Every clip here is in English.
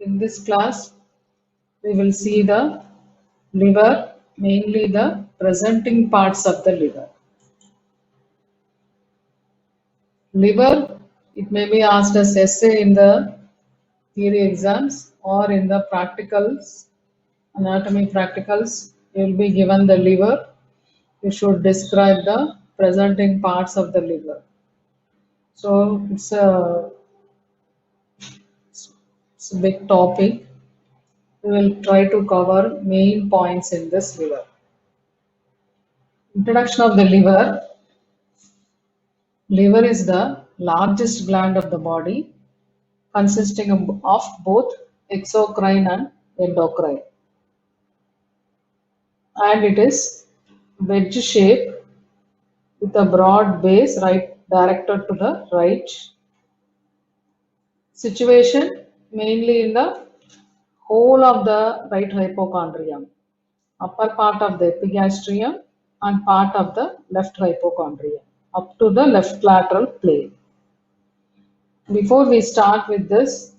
In this class, we will see the liver, mainly the presenting parts of the liver. Liver, it may be asked as essay in the theory exams or in the practicals, anatomy practicals. You will be given the liver. You should describe the presenting parts of the liver. So it's a big topic. We will try to cover main points in this liver. Introduction of the liver. Liver is the largest gland of the body, consisting of both exocrine and endocrine. And it is wedge shape with a broad base directed to the right. Situation mainly in the whole of the right hypochondrium, upper part of the epigastrium and part of the left hypochondrium up to the left lateral plane. Before we start with this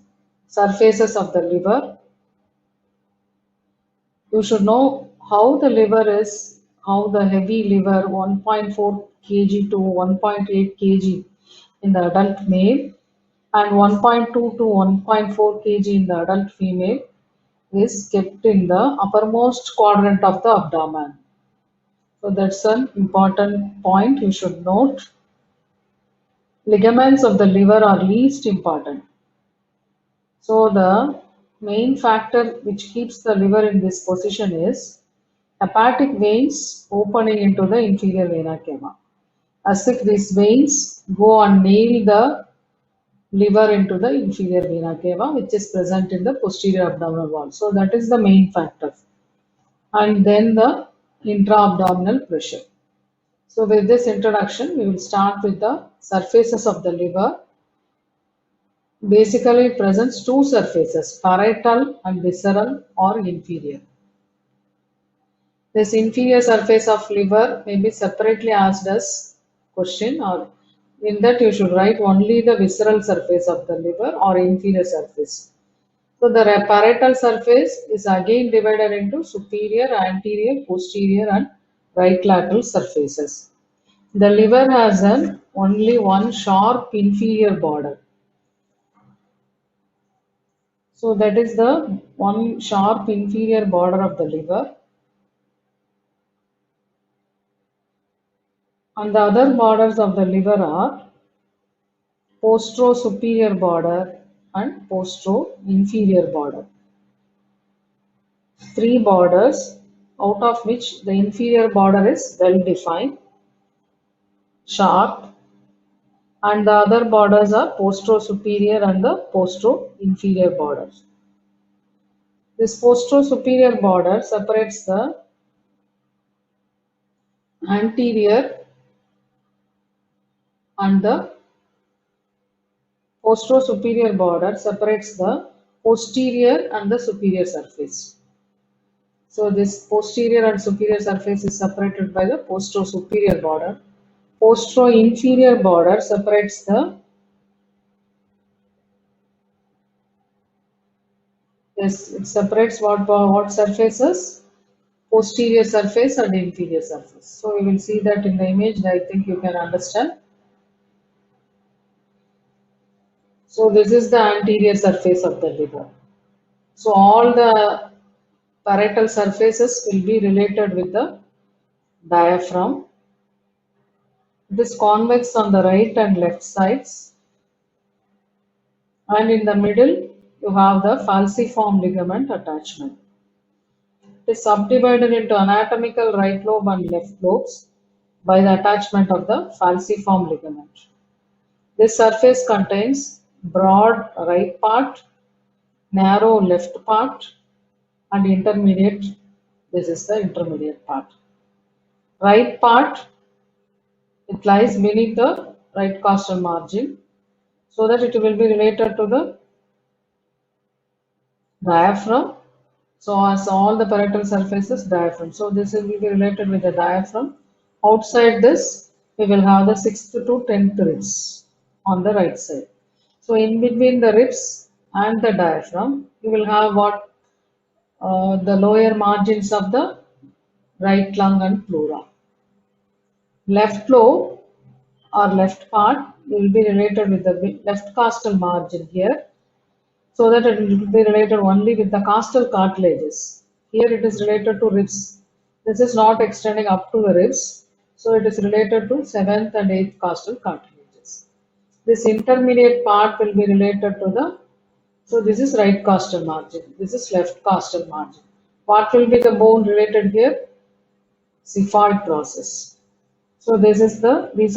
surfaces of the liver, you should know how the liver is, how the heavy liver 1.4 kg to 1.8 kg in the adult male and 1.2 to 1.4 kg in the adult female is kept in the uppermost quadrant of the abdomen. So that's an important point you should note. Ligaments of the liver are least important. So the main factor which keeps the liver in this position is hepatic veins opening into the inferior vena cava. As if these veins go and nail the liver into the inferior vena cava, which is present in the posterior abdominal wall. So that is the main factor. And then the intra-abdominal pressure. So with this introduction, we will start with the surfaces of the liver. Basically, it presents two surfaces, parietal and visceral or inferior. This inferior surface of liver may be separately asked as question, or in that you should write only the visceral surface of the liver or inferior surface. So the parietal surface is again divided into superior, anterior, posterior and right lateral surfaces. The liver has only one sharp inferior border. So that is the one sharp inferior border of the liver. And the other borders of the liver are postero-superior border and postero-inferior border. Three borders, out of which the inferior border is well defined, sharp, and the other borders are postero-superior and the postero-inferior borders. This postero-superior border separates the anterior and the postero-superior border separates the posterior and the superior surface. So this posterior and superior surface is separated by the postero-superior border. Postero-inferior border separates the it separates what surfaces? Posterior surface and inferior surface. So we will see that in the image. I think you can understand. So this is the anterior surface of the liver. So all the parietal surfaces will be related with the diaphragm. It is convex on the right and left sides. And in the middle, you have the falciform ligament attachment. It is subdivided into anatomical right lobe and left lobes by the attachment of the falciform ligament. This surface contains broad right part, narrow left part, and intermediate. This is the intermediate part. Right part, it lies beneath the right costal margin, so that it will be related to the diaphragm. So as all the parietal surfaces, diaphragm. So this will be related with the diaphragm. Outside this, we will have the 6th to 10th ribs on the right side. So in between the ribs, and the diaphragm, you will have what? The lower margins of the right lung and pleura. Left lobe or left part will be related with the left costal margin here, so that it will be related only with the costal cartilages. Here it is related to ribs. This is not extending up to the ribs, so it is related to 7th and 8th costal cartilages. This intermediate part will be related to the, so this is right costal margin, this is left costal margin. What will be the bone related here? Xiphoid process. So these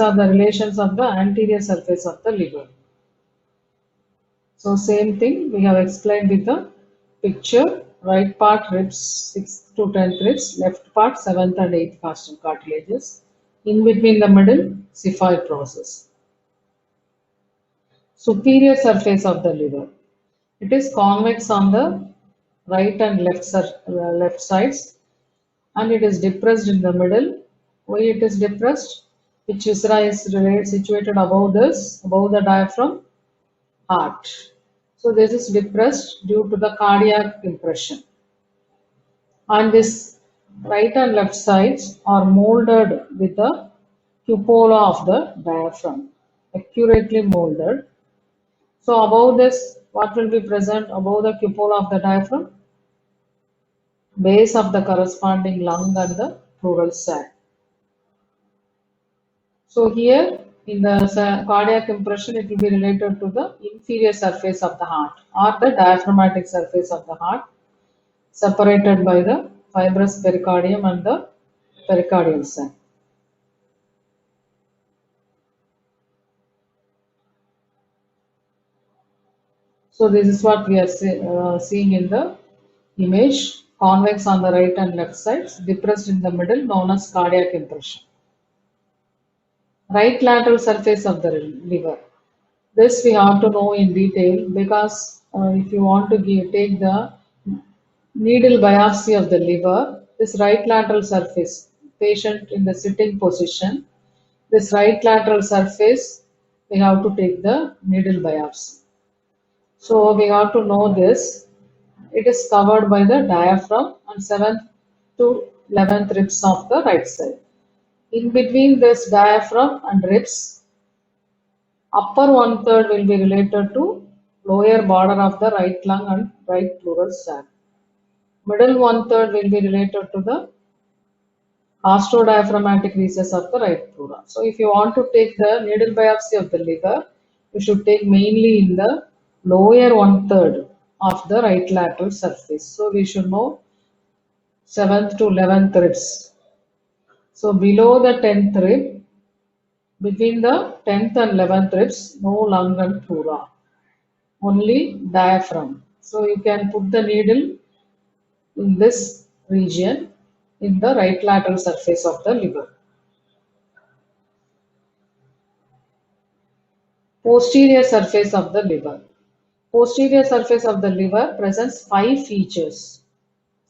are the relations of the anterior surface of the liver. So same thing we have explained with the picture. Right part ribs 6th to 10th ribs, left part 7th and 8th costal cartilages. In between the middle, xiphoid process. Superior surface of the liver. It is convex on the right and left sides, and it is depressed in the middle. Why it is depressed? Which viscera is situated above this, above the diaphragm? Heart. So this is depressed due to the cardiac impression. And this right and left sides are molded with the cupola of the diaphragm, accurately molded. So above this, what will be present above the cupola of the diaphragm? Base of the corresponding lung and the pleural sac. So here in the cardiac impression, it will be related to the inferior surface of the heart or the diaphragmatic surface of the heart, separated by the fibrous pericardium and the pericardial sac. So this is what we are seeing in the image. Convex on the right and left sides, depressed in the middle, known as cardiac impression. Right lateral surface of the liver. This we have to know in detail, because if you want to take the needle biopsy of the liver, this right lateral surface, patient in the sitting position, this right lateral surface, we have to take the needle biopsy. So we have to know this. It is covered by the diaphragm and 7th to 11th ribs of the right side. In between this diaphragm and ribs, upper one third will be related to lower border of the right lung and right pleural sac. Middle one third will be related to the osteodiaphragmatic recess of the right pleura. So if you want to take the needle biopsy of the liver, you should take mainly in the lower one third of the right lateral surface. So we should know 7th to 11th ribs. So below the 10th rib, between the 10th and 11th ribs, no lung and pleura, only diaphragm. So you can put the needle in this region in the right lateral surface of the liver. Posterior surface of the liver. Posterior surface of the liver presents 5 features.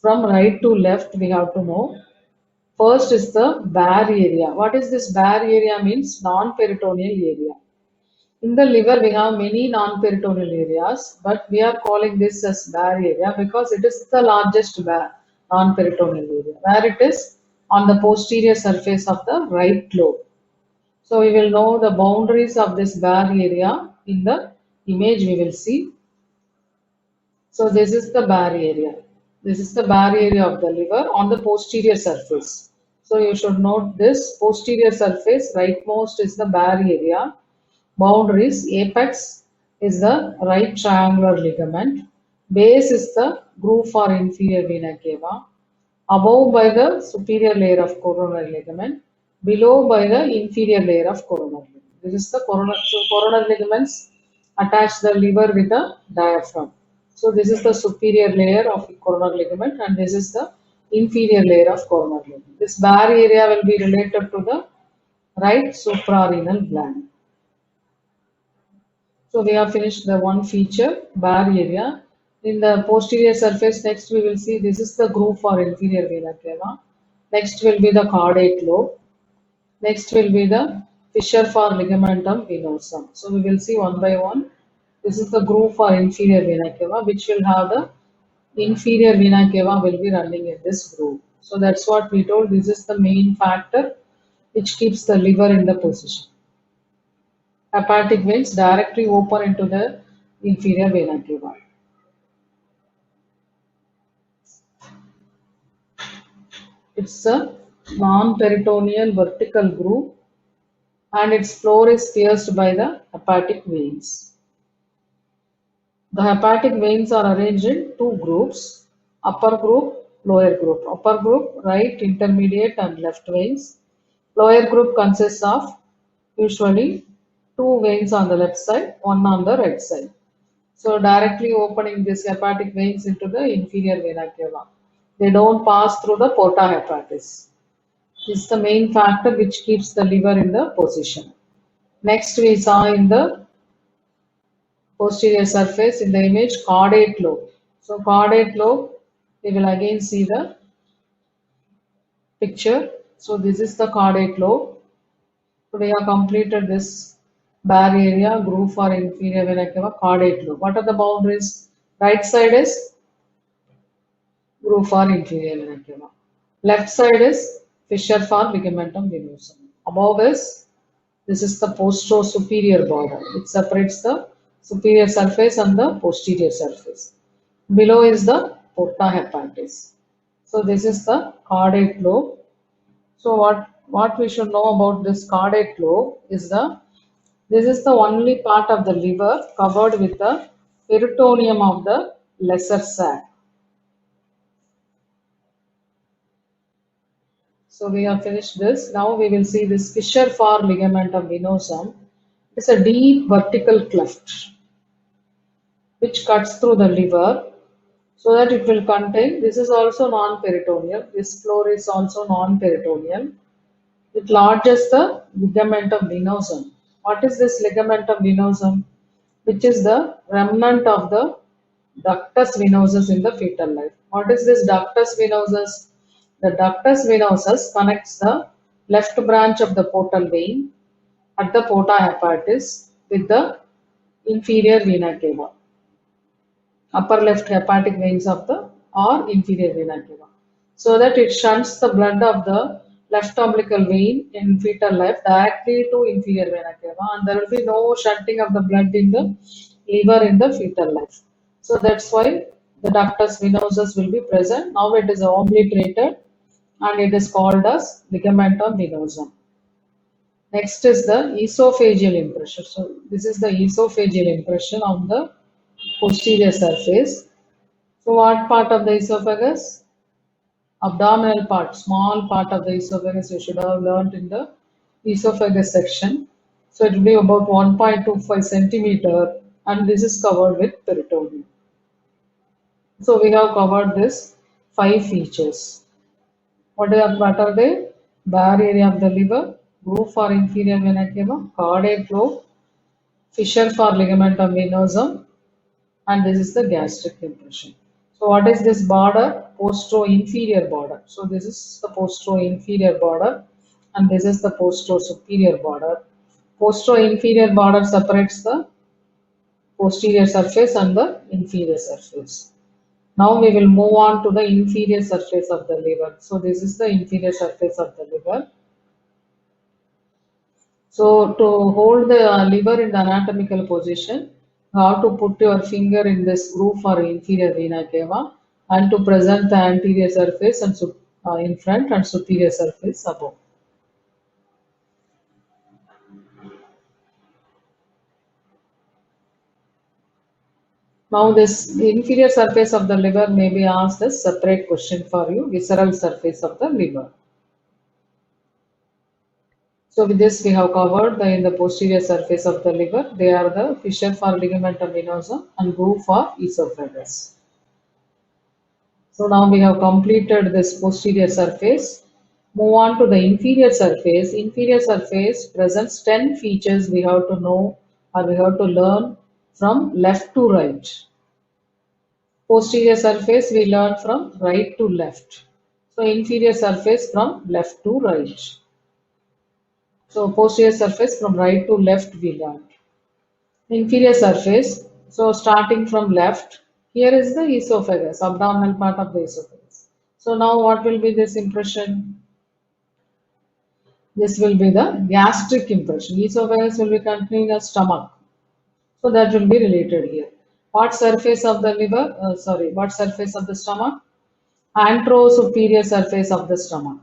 From right to left, we have to know. First is the bare area. What is this bare area? Means non-peritoneal area. In the liver, we have many non-peritoneal areas, but we are calling this as bare area because it is the largest non-peritoneal area, where it is on the posterior surface of the right lobe. So we will know the boundaries of this bare area in the image we will see. So this is the bare area. This is the bare area of the liver on the posterior surface. So you should note this posterior surface, rightmost is the bare area. Boundaries, apex is the right triangular ligament. Base is the groove for inferior vena cava. Above by the superior layer of coronary ligament. Below by the inferior layer of coronary ligament. This is the coronary. So coronary ligaments attach the liver with the diaphragm. So this is the superior layer of coronary ligament, and this is the inferior layer of coronary ligament. This bare area will be related to the right suprarenal gland. So we have finished the one feature, bare area. In the posterior surface, next we will see this is the groove for inferior vena cava. Next will be the caudate lobe. Next will be the fissure for ligamentum venosum. So we will see one by one. This is the groove for inferior vena cava, which will have the inferior vena cava will be running in this groove. So that's what we told. This is the main factor which keeps the liver in the position. Hepatic veins directly open into the inferior vena cava. It's a non-peritoneal vertical groove and its floor is pierced by the hepatic veins. The hepatic veins are arranged in two groups, upper group, lower group. Upper group, right, intermediate and left veins. Lower group consists of usually two veins on the left side, one on the right side. So directly opening these hepatic veins into the inferior vena cava. They don't pass through the porta hepatis. This is the main factor which keeps the liver in the position. Next we saw in the posterior surface in the image caudate lobe. So caudate lobe, we will again see the picture. So this is the caudate lobe. So we have completed this bare area groove for inferior vena cava caudate lobe. What are the boundaries? Right side is groove for inferior vena cava. Left side is fissure for ligamentum venosum. Above is this is the postero-superior border. It separates the superior surface and the posterior surface. Below is the porta hepatis. So this is the caudate lobe. So what we should know about this caudate lobe is this is the only part of the liver covered with the peritoneum of the lesser sac. So we have finished this. Now we will see this fissure for ligamentum venosum. It's a deep vertical cleft which cuts through the liver so that it will contain. This is also non-peritoneal. This floor is also non-peritoneal. It lodges the ligamentum venosum. What is this ligamentum venosum? Which is the remnant of the ductus venosus in the fetal life. What is this ductus venosus? The ductus venosus connects the left branch of the portal vein at the porta hepatis with the inferior vena cava, upper left hepatic veins of the or inferior vena cava, so that it shunts the blood of the left umbilical vein in fetal life directly to inferior vena cava, and there will be no shunting of the blood in the liver in the fetal life. So that's why the ductus venosus will be present. Now it is obliterated and it is called as ligamentum venosum. Next is the esophageal impression. So this is the esophageal impression on the posterior surface. So what part of the esophagus? Abdominal part, small part of the esophagus you should have learned in the esophagus section. So it will be about 1.25 centimeter and this is covered with peritoneum. So we have covered this 5 features. What are they? Bare area of the liver, groove for inferior vena cava, caudate lobe, fissure for ligamentum venosum, and this is the gastric impression. So what is this border? Postero-inferior border. So this is the postero-inferior border and this is the postero-superior border. Postero-inferior border separates the posterior surface and the inferior surface. Now we will move on to the inferior surface of the liver. So this is the inferior surface of the liver. So to hold the liver in the anatomical position, you have to put your finger in this groove for inferior vena cava and to present the anterior surface and in front and superior surface above. Now this inferior surface of the liver may be asked as separate question for you, visceral surface of the liver. So with this we have covered in the posterior surface of the liver. They are the fissure for ligamentum venosum and groove for esophagus. So now we have completed this posterior surface. Move on to the inferior surface. Inferior surface presents 10 features we have to know or we have to learn from left to right. Posterior surface we learn from right to left. So inferior surface from left to right. So posterior surface from right to left we learn. Inferior surface, So starting from left, here is the esophagus, abdominal part of the esophagus. So now what will be this impression? This will be the gastric impression. Esophagus will be containing a stomach. So that will be related here. What surface of the liver? What surface of the stomach? Anterosuperior surface of the stomach.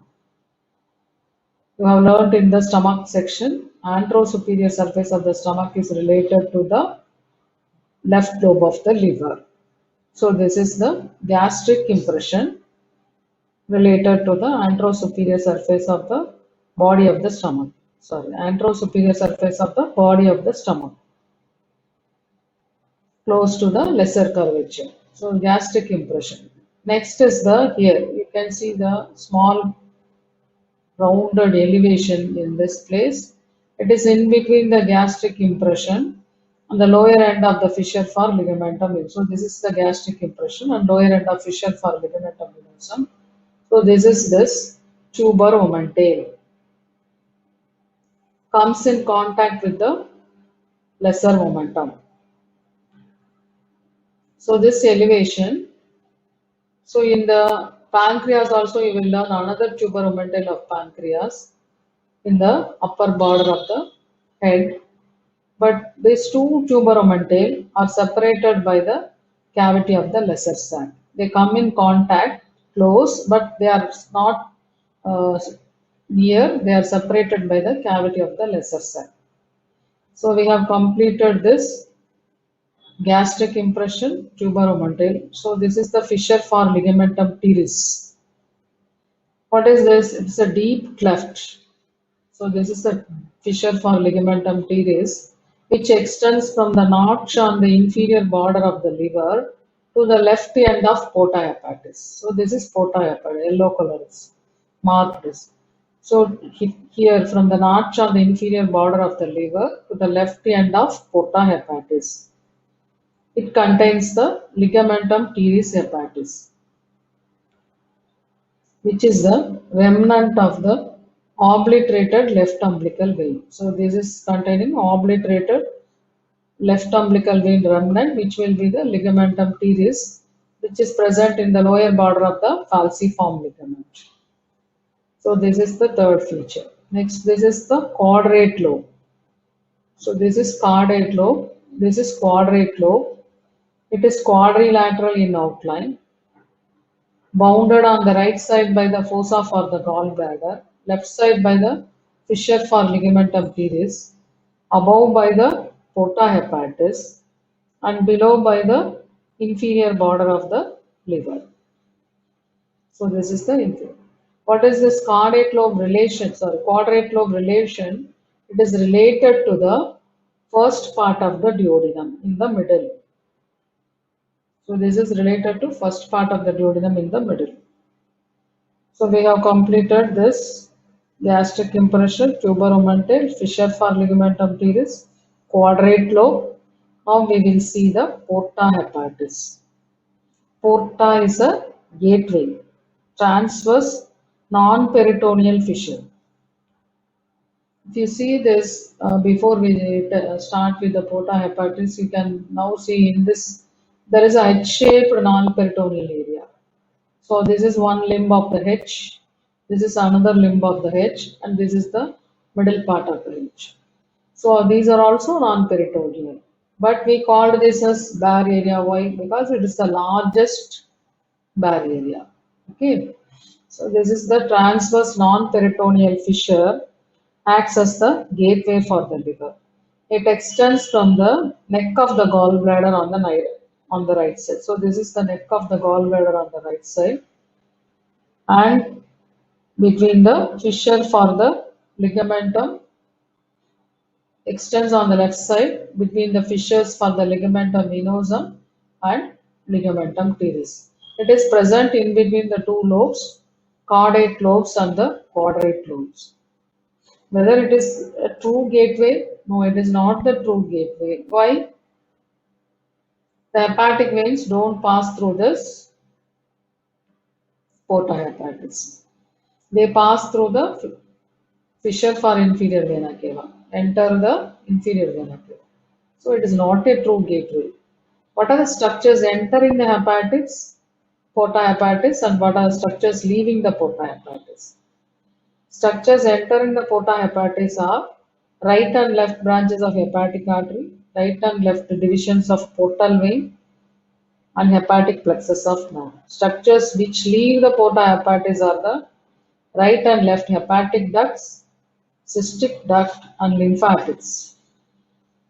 You have learnt in the stomach section, anterosuperior surface of the stomach is related to the left lobe of the liver. So this is the gastric impression related to the anterosuperior surface of the body of the stomach. Anterosuperior surface of the body of the stomach, close to the lesser curvature. So gastric impression. Next is the here. You can see the small rounded elevation in this place. It is in between the gastric impression and the lower end of the fissure for ligamentum minimum. So this is the gastric impression and lower end of fissure for ligamentum minimum. So this tuber omentale comes in contact with the lesser momentum. So this elevation, so in the pancreas also you will learn another tuber omentale of pancreas in the upper border of the head. But these two tuber omentale are separated by the cavity of the lesser sac. They come in contact close, but they are not near. They are separated by the cavity of the lesser sac. So we have completed this gastric impression, tuber omentale. So this is the fissure for ligamentum teres. What is this? It's a deep cleft. So this is the fissure for ligamentum teres, which extends from the notch on the inferior border of the liver to the left end of porta hepatis. So this is porta hepatis, yellow color is marked. So here from the notch on the inferior border of the liver to the left end of porta hepatis. It contains the ligamentum teres hepatis, which is the remnant of the obliterated left umbilical vein. So this is containing obliterated left umbilical vein remnant, which will be the ligamentum teres, which is present in the lower border of the falciform ligament. So this is the third feature. Next, this is the quadrate lobe. So this is caudate lobe. This is quadrate lobe. It is quadrilateral in outline, bounded on the right side by the fossa for the gallbladder, left side by the fissure for ligamentum teres, above by the porta hepatis, and below by the inferior border of the liver. So this is the inferior. What is this caudate lobe relation? Quadrate lobe relation. It is related to the first part of the duodenum in the middle. So this is related to first part of the duodenum in the middle. So we have completed this gastric impression, tuber omentale, fissure for ligamentum teres, quadrate lobe. Now we will see the porta hepatis. Porta is a gateway, transverse non-peritoneal fissure. If you see this, before we start with the porta hepatis, you can now see in this, there is a H-shaped non-peritoneal area. So this is one limb of the H, this is another limb of the H, and this is the middle part of the H. So these are also non-peritoneal. But we called this as bare area. Why? Because it is the largest bare area. Okay. So this is the transverse non-peritoneal fissure, acts as the gateway for the liver. It extends from the neck of the gallbladder on the right side. So this is the neck of the gallbladder on the right side, and between the fissure for the ligamentum extends on the left side between the fissures for the ligamentum venosum and ligamentum teres. It is present in between the two lobes, caudate lobes and the quadrate lobes. Whether it is a true gateway? No, it is not the true gateway. Why? The hepatic veins don't pass through this porta hepatis. They pass through the fissure for inferior vena cava, enter the inferior vena cava. So it is not a true gateway. What are the structures entering the hepatic, porta hepatis, and what are the structures leaving the porta hepatis? Structures entering the porta hepatis are right and left branches of hepatic artery, right and left divisions of portal vein, and hepatic plexus of nerve. Structures which leave the porta hepatis are the right and left hepatic ducts, cystic duct, and lymphatics.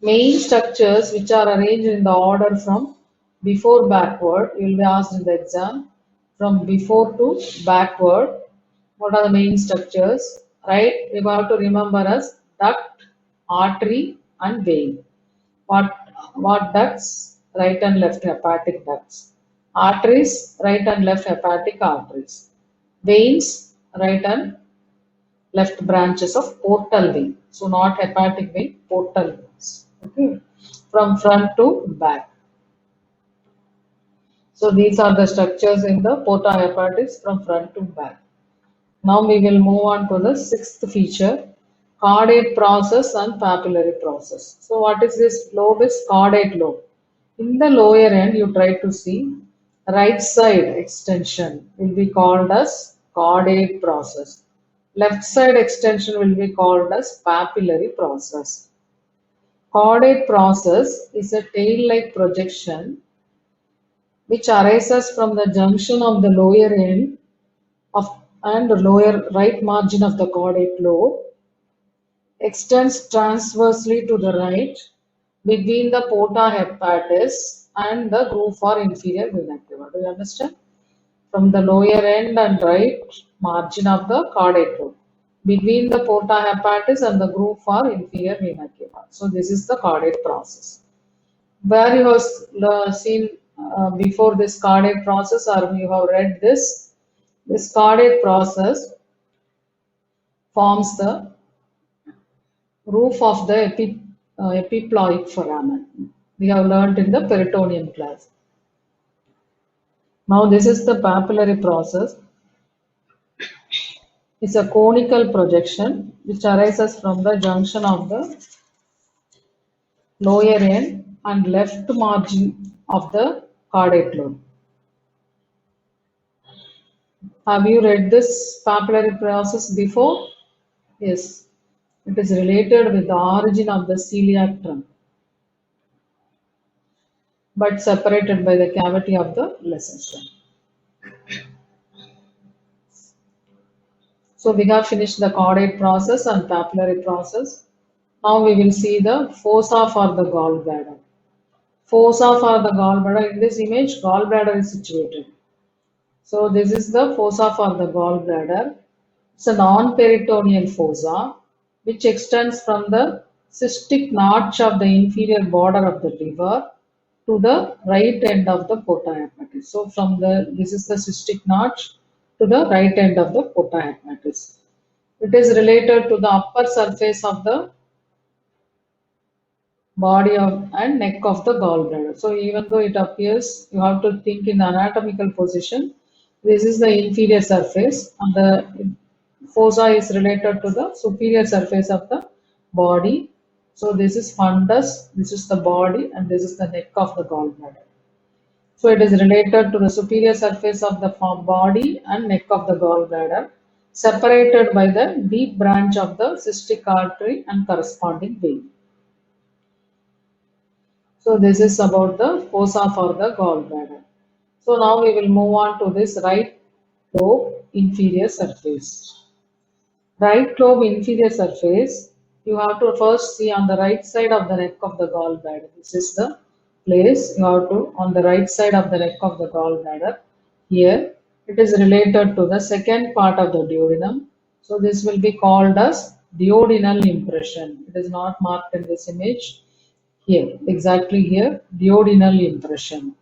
Main structures which are arranged in the order from before backward, you will be asked in the exam, from before to backward. What are the main structures? Right, you have to remember as duct, artery, and vein. What what ducts? Right and left hepatic ducts. Arteries, right and left hepatic arteries. Veins, right and left branches of portal vein. So not hepatic vein, portal veins. Okay. From front to back. So these are the structures in the porta hepatis from front to back. Now we will move on to the sixth feature, caudate process and papillary process. So what is this lobe? Is caudate lobe. In the lower end, you try to see right side extension will be called as caudate process. Left side extension will be called as papillary process. Caudate process is a tail-like projection which arises from the junction of the lower end of and the lower right margin of the caudate lobe, extends transversely to the right between the porta hepatis and the groove for inferior vena cava. Do you understand? From the lower end and right margin of the caudate lobe, between the porta hepatis and the groove for inferior vena cava. So this is the caudate process. Where you have seen before this caudate process, or you have read this caudate process forms the roof of the epiploic foramen. We have learnt in the peritoneum class. Now this is the papillary process. It's a conical projection which arises from the junction of the lower end and left margin of the caudate lobe. Have you read this papillary process before? Yes. It is related with the origin of the celiac trunk, but separated by the cavity of the lesser trunk. So we have finished the caudate process and papillary process. Now we will see the fossa for the gallbladder. Fossa for the gallbladder. In this image, gallbladder is situated. So this is the fossa for the gallbladder. It's a non-peritoneal fossa which extends from the cystic notch of the inferior border of the liver to the right end of the porta hepatis. So from this is the cystic notch to the right end of the porta hepatis. It is related to the upper surface of the body of and neck of the gallbladder. So even though it appears, you have to think in anatomical position. This is the inferior surface and the fossa is related to the superior surface of the body. So this is fundus, this is the body, and this is the neck of the gallbladder. So it is related to the superior surface of the body and neck of the gallbladder, separated by the deep branch of the cystic artery and corresponding vein. So this is about the fossa for the gallbladder. So now we will move on to this right lobe inferior surface. Right lobe inferior surface, you have to first see on the right side of the neck of the gallbladder. This is the place you have to, on the right side of the neck of the gallbladder. Here it is related to the second part of the duodenum. So this will be called as duodenal impression. It is not marked in this image. Here, exactly here, duodenal impression.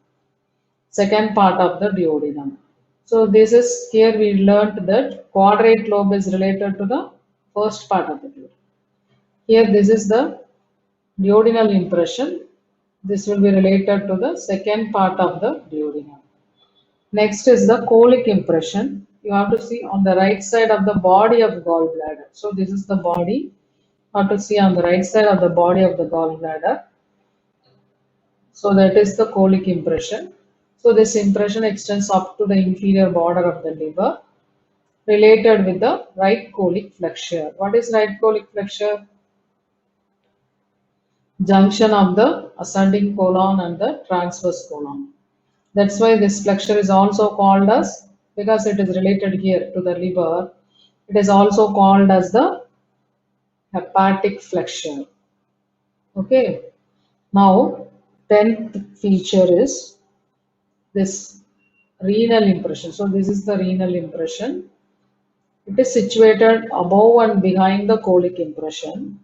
Second part of the duodenum. So this is here we learnt that quadrate lobe is related to the first part of the duodenum. Here this is the duodenal impression. This will be related to the second part of the duodenum. Next is the colic impression. You have to see on the right side of the body of gallbladder. So this is the body. You have to see on the right side of the body of the gallbladder. So that is the colic impression. So this impression extends up to the inferior border of the liver related with the right colic flexure. What is right colic flexure? Junction of the ascending colon and the transverse colon. That's why this flexure is also called as, because it is related here to the liver, it is also called as the hepatic flexure. Okay. Now, 10th feature is this renal impression. So this is the renal impression. It is situated above and behind the colic impression.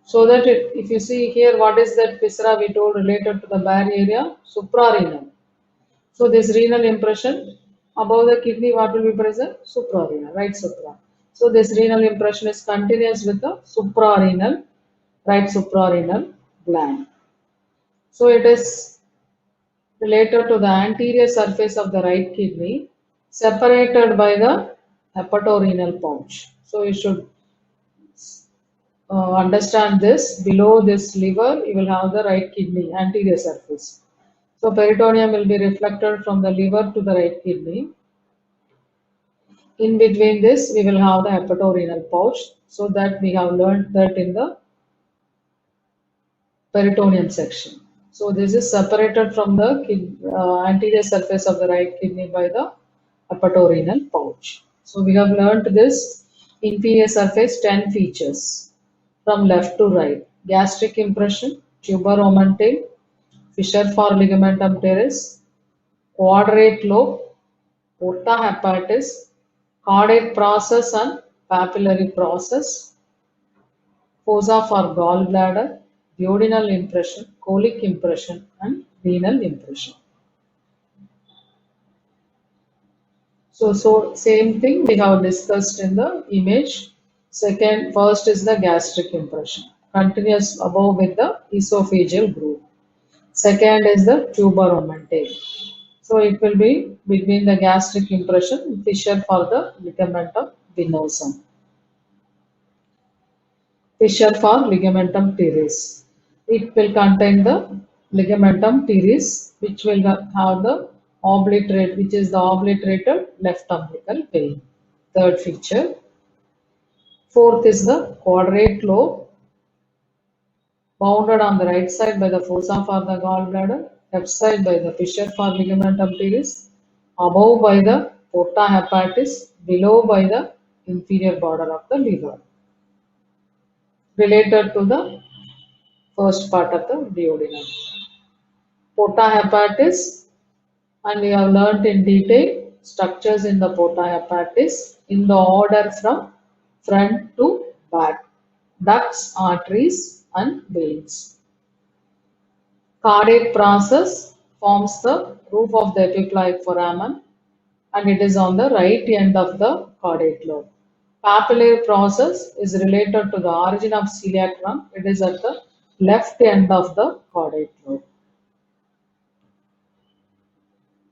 So that if you see here, what is that viscera we told related to the bari area? Suprarenal. So this renal impression above the kidney, what will be present? Suprarenal, right supra. So this renal impression is continuous with the suprarenal, right suprarenal gland. So it is related to the anterior surface of the right kidney, separated by the hepatorenal pouch. So you should understand this. Below this liver, you will have the right kidney, anterior surface. So peritoneum will be reflected from the liver to the right kidney. In between this, we will have the hepatorenal pouch. So that we have learned that in the peritoneum section. So this is separated from the anterior surface of the right kidney by the hepatorenal pouch. So we have learned this inferior surface 10 features from left to right. Gastric impression, tuber omentale, fissure for ligamentum teres, quadrate lobe, porta hepatis, caudate process and papillary process, fossa for gallbladder, duodenal impression, colic impression, and renal impression. So same thing we have discussed in the image. First is the gastric impression, continuous above with the esophageal groove. Second is the tuber omentale. So it will be between the gastric impression, fissure for the ligamentum venosum. Fissure for ligamentum teres. It will contain the ligamentum teres, which will have the obliterate, which is the obliterated left umbilical vein. Third feature. Fourth is the quadrate lobe, bounded on the right side by the fossa for the gallbladder, left side by the fissure for ligamentum teres, above by the porta hepatis, below by the inferior border of the liver, related to the first part of the duodenum. Porta hepatis, and we have learnt in detail structures in the porta hepatis in the order from front to back: ducts, arteries, and veins. Caudate process forms the roof of the epiploic foramen, and it is on the right end of the caudate lobe. Papillary process is related to the origin of celiac trunk. It is at the left end of the caudate lobe.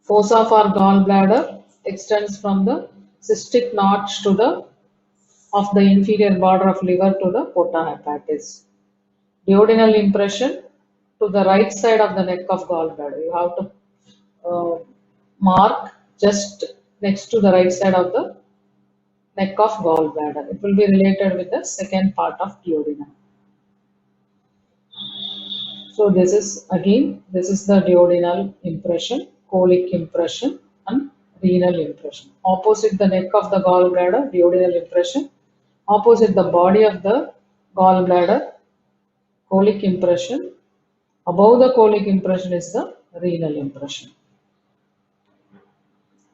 Fossa for gallbladder extends from the cystic notch to the of the inferior border of liver to the porta hepatis. Duodenal impression to the right side of the neck of gallbladder. You have to mark just next to the right side of the neck of gallbladder. It will be related with the second part of duodenum. So this is the duodenal impression, colic impression, and renal impression. Opposite the neck of the gallbladder, duodenal impression. Opposite the body of the gallbladder, colic impression. Above the colic impression is the renal impression.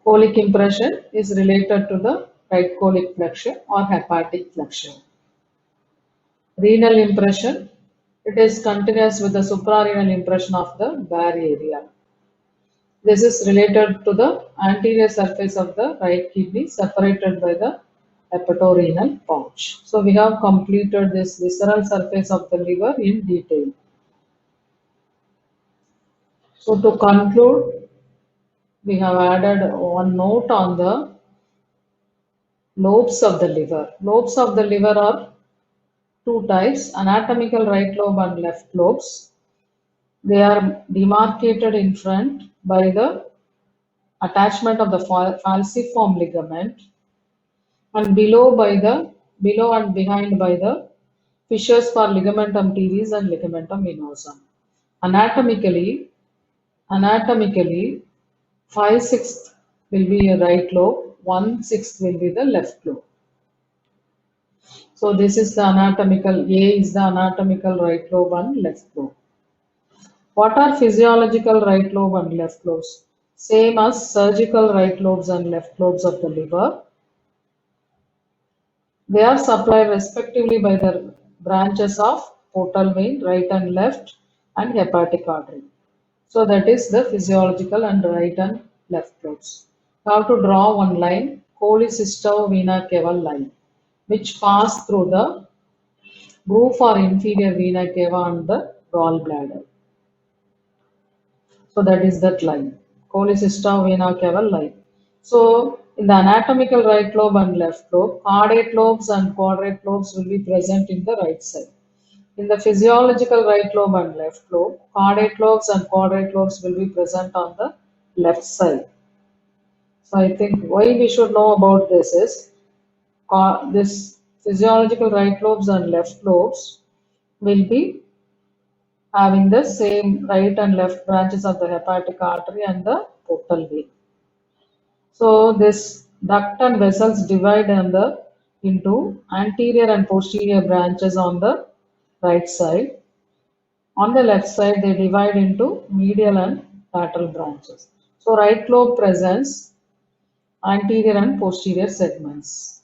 Colic impression is related to the right colic flexure or hepatic flexure. Renal impression, it is continuous with the suprarenal impression of the bari area. This is related to the anterior surface of the right kidney separated by the hepatorenal pouch. So we have completed this visceral surface of the liver in detail. So to conclude, we have added one note on the lobes of the liver. Lobes of the liver are two types: anatomical right lobe and left lobes. They are demarcated in front by the attachment of the falciform ligament, and below and behind by the fissures for ligamentum teres and ligamentum venosum. Anatomically, anatomically, 5/6 will be a right lobe, 1/6 will be the left lobe. So this is the anatomical, A is the anatomical right lobe and left lobe. What are physiological right lobe and left lobes? Same as surgical right lobes and left lobes of the liver. They are supplied respectively by the branches of portal vein, right and left, and hepatic artery. So that is the physiological and right and left lobes. You have to draw one line, cholecystov-vena cava line, which pass through the groove for inferior vena cava and the gallbladder. So that is that line, cholecystov-vena cava line. So in the anatomical right lobe and left lobe, caudate lobes and quadrate lobes will be present in the right side. In the physiological right lobe and left lobe, caudate lobes and quadrate lobes will be present on the left side. So I think why we should know about this is this physiological right lobes and left lobes will be having the same right and left branches of the hepatic artery and the portal vein. So this duct and vessels divide into anterior and posterior branches on the right side. On the left side, they divide into medial and lateral branches. So right lobe presents anterior and posterior segments.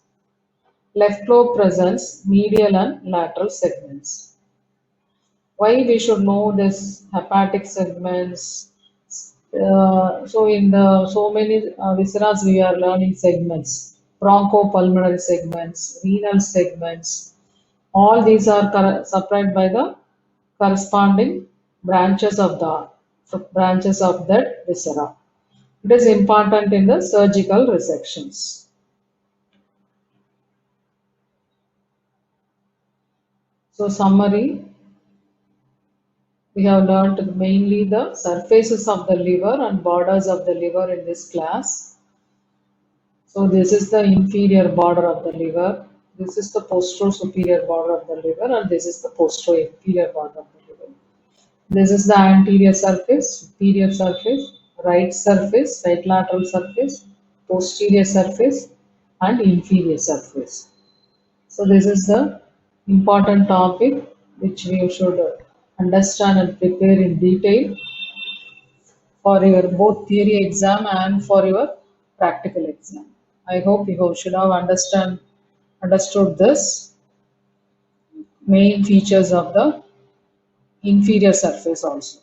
Left lobe presents medial and lateral segments. Why we should know this hepatic segments? So in the so many visceras we are learning segments, bronchopulmonary segments, renal segments. All these are supplied by the corresponding branches of that viscera. It is important in the surgical resections. So summary, we have learned mainly the surfaces of the liver and borders of the liver in this class. So this is the inferior border of the liver, this is the postero-superior border of the liver, and this is the postero-inferior border of the liver. This is the anterior surface, superior surface, right lateral surface, posterior surface, and inferior surface. So this is the important topic which we should understand and prepare in detail for your both theory exam and for your practical exam. I hope you should have understood this main features of the inferior surface also.